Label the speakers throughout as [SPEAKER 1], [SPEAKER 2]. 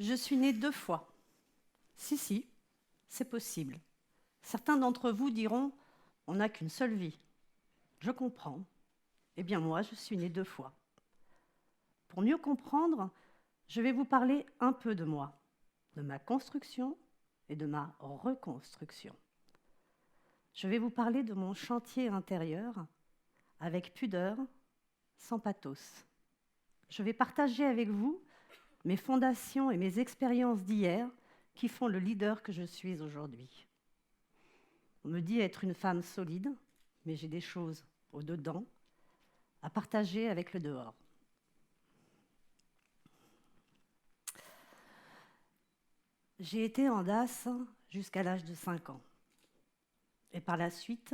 [SPEAKER 1] Je suis née 2 fois. Si, c'est possible. Certains d'entre vous diront « on n'a qu'une seule vie ». Je comprends. Eh bien moi, je suis née 2 fois. Pour mieux comprendre, je vais vous parler un peu de moi, de ma construction et de ma reconstruction. Je vais vous parler de mon chantier intérieur, avec pudeur, sans pathos. Je vais partager avec vous mes fondations et mes expériences d'hier qui font le leader que je suis aujourd'hui. On me dit être une femme solide, mais j'ai des choses au-dedans à partager avec le dehors. J'ai été en DAS jusqu'à l'âge de 5 ans. Et par la suite,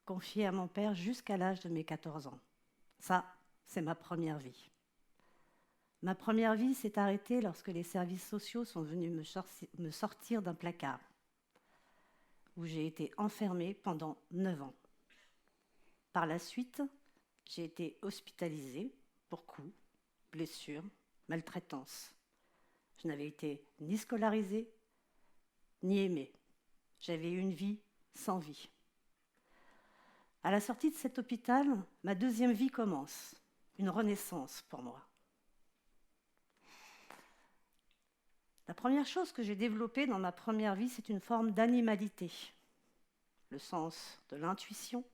[SPEAKER 1] confiée à mon père jusqu'à l'âge de mes 14 ans. Ça, c'est ma première vie. Ma première vie s'est arrêtée lorsque les services sociaux sont venus me sortir d'un placard, où j'ai été enfermée pendant 9 ans. Par la suite, j'ai été hospitalisée pour coups, blessures, maltraitance. Je n'avais été ni scolarisée, ni aimée. J'avais eu une vie sans vie. À la sortie de cet hôpital, ma deuxième vie commence, une renaissance pour moi. La première chose que j'ai développée dans ma première vie, c'est une forme d'animalité. Le sens de l'intuition,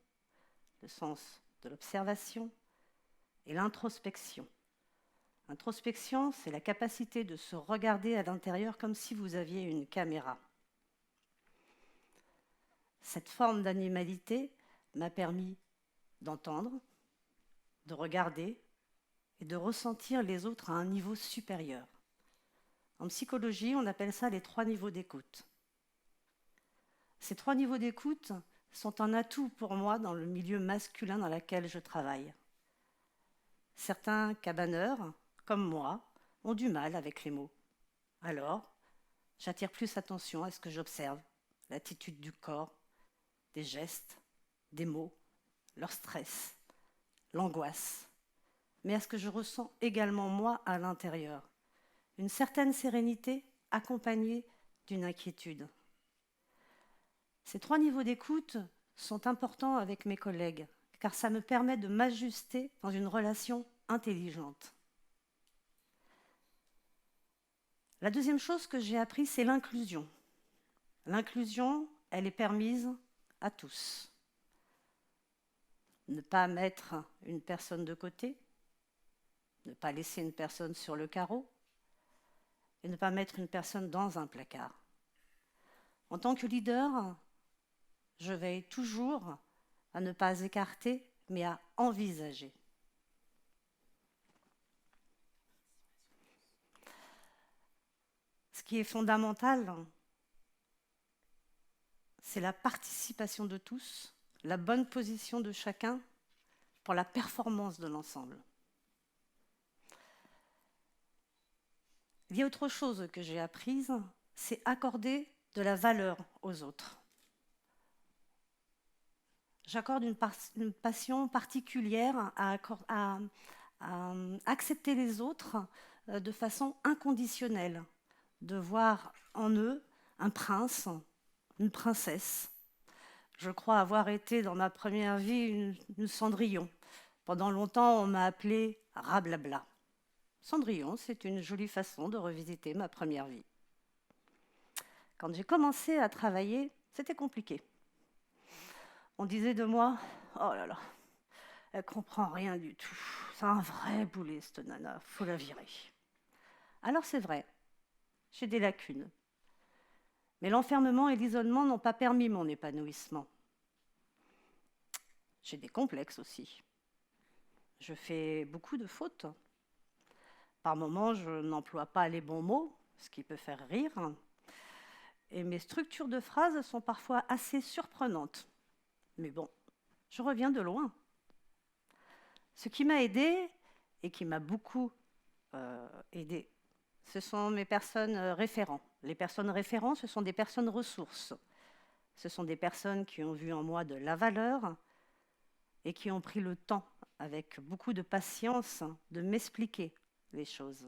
[SPEAKER 1] le sens de l'observation et l'introspection. L'introspection, c'est la capacité de se regarder à l'intérieur comme si vous aviez une caméra. Cette forme d'animalité m'a permis d'entendre, de regarder et de ressentir les autres à un niveau supérieur. En psychologie, on appelle ça les 3 niveaux d'écoute. Ces 3 niveaux d'écoute sont un atout pour moi dans le milieu masculin dans lequel je travaille. Certains cabaneurs, comme moi, ont du mal avec les mots. Alors, j'attire plus attention à ce que j'observe, l'attitude du corps, des gestes, des mots, leur stress, l'angoisse, mais à ce que je ressens également moi à l'intérieur. Une certaine sérénité accompagnée d'une inquiétude. Ces 3 niveaux d'écoute sont importants avec mes collègues, car ça me permet de m'ajuster dans une relation intelligente. La deuxième chose que j'ai appris, c'est l'inclusion. L'inclusion, elle est permise à tous. Ne pas mettre une personne de côté, ne pas laisser une personne sur le carreau, et ne pas mettre une personne dans un placard. En tant que leader, je veille toujours à ne pas écarter, mais à envisager. Ce qui est fondamental, c'est la participation de tous, la bonne position de chacun pour la performance de l'ensemble. Il y a autre chose que j'ai apprise, c'est accorder de la valeur aux autres. J'accorde une passion particulière à accepter les autres de façon inconditionnelle, de voir en eux un prince, une princesse. Je crois avoir été dans ma première vie une Cendrillon. Pendant longtemps, on m'a appelée Rablabla. Cendrillon, c'est une jolie façon de revisiter ma première vie. Quand j'ai commencé à travailler, c'était compliqué. On disait de moi, oh là là, elle comprend rien du tout. C'est un vrai boulet, cette nana, faut la virer. Alors c'est vrai, j'ai des lacunes. Mais l'enfermement et l'isolement n'ont pas permis mon épanouissement. J'ai des complexes aussi. Je fais beaucoup de fautes. Par moments, je n'emploie pas les bons mots, ce qui peut faire rire. Et mes structures de phrases sont parfois assez surprenantes. Mais bon, Je reviens de loin. Ce qui m'a aidée et qui m'a beaucoup aidée, ce sont mes personnes référents. Les personnes référents, ce sont des personnes ressources. Ce sont des personnes qui ont vu en moi de la valeur et qui ont pris le temps, avec beaucoup de patience, de m'expliquer les choses.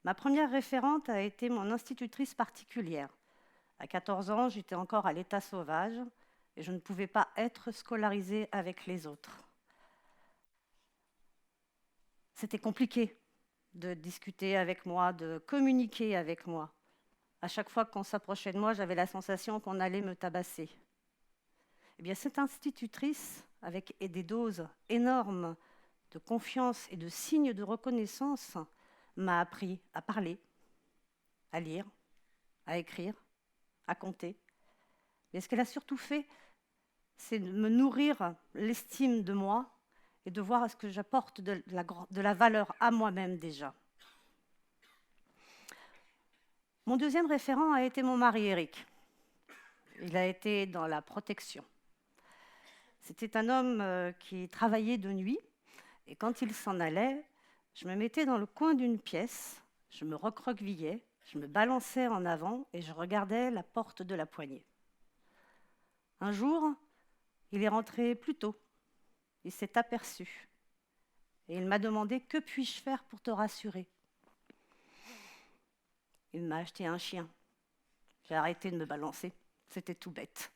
[SPEAKER 1] Ma première référente a été mon institutrice particulière. À 14 ans, j'étais encore à l'état sauvage et je ne pouvais pas être scolarisée avec les autres. C'était compliqué de discuter avec moi, de communiquer avec moi. À chaque fois qu'on s'approchait de moi, j'avais la sensation qu'on allait me tabasser. Eh bien, cette institutrice, avec des doses énormes de confiance et de signes de reconnaissance, m'a appris à parler, à lire, à écrire, à compter. Mais ce qu'elle a surtout fait, c'est de me nourrir l'estime de moi et de voir à ce que j'apporte de la valeur à moi-même déjà. Mon deuxième référent a été mon mari Eric. Il a été dans la protection. C'était un homme qui travaillait de nuit et quand il s'en allait, je me mettais dans le coin d'une pièce, je me recroquevillais, je me balançais en avant et je regardais la porte de la poignée. Un jour, il est rentré plus tôt. Il s'est aperçu et il m'a demandé « Que puis-je faire pour te rassurer ?» Il m'a acheté un chien. J'ai arrêté de me balancer. C'était tout bête.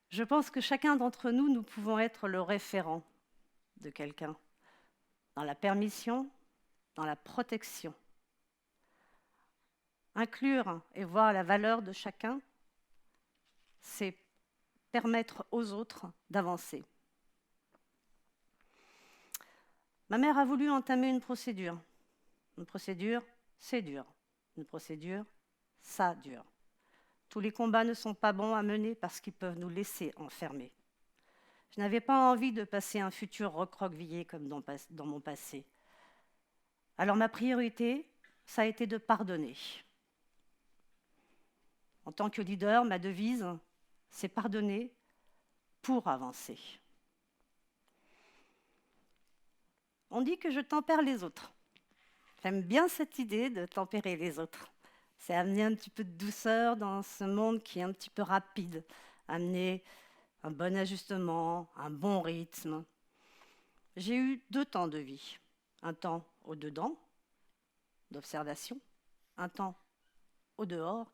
[SPEAKER 1] Je pense que chacun d'entre nous, nous pouvons être le référent de quelqu'un, dans la permission, dans la protection. Inclure et voir la valeur de chacun, c'est permettre aux autres d'avancer. Ma mère a voulu entamer une procédure. Une procédure, c'est dur. Une procédure, ça dure. Tous les combats ne sont pas bons à mener parce qu'ils peuvent nous laisser enfermer. Je n'avais pas envie de passer un futur recroquevillé comme dans mon passé. Alors ma priorité, ça a été de pardonner. En tant que leader, ma devise, c'est pardonner pour avancer. On dit que je tempère les autres. J'aime bien cette idée de tempérer les autres. C'est amener un petit peu de douceur dans ce monde qui est un petit peu rapide, amener un bon ajustement, un bon rythme. J'ai eu 2 temps de vie. Un temps au dedans, d'observation, un temps au dehors,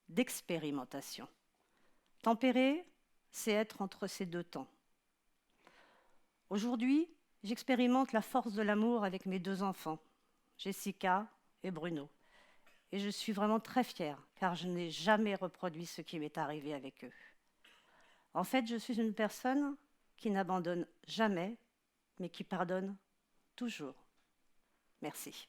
[SPEAKER 1] d'expérimentation. Tempérer, c'est être entre ces 2 temps. Aujourd'hui, j'expérimente la force de l'amour avec mes 2 enfants, Jessica et Bruno. Et je suis vraiment très fière, car je n'ai jamais reproduit ce qui m'est arrivé avec eux. En fait, je suis une personne qui n'abandonne jamais, mais qui pardonne toujours. Merci.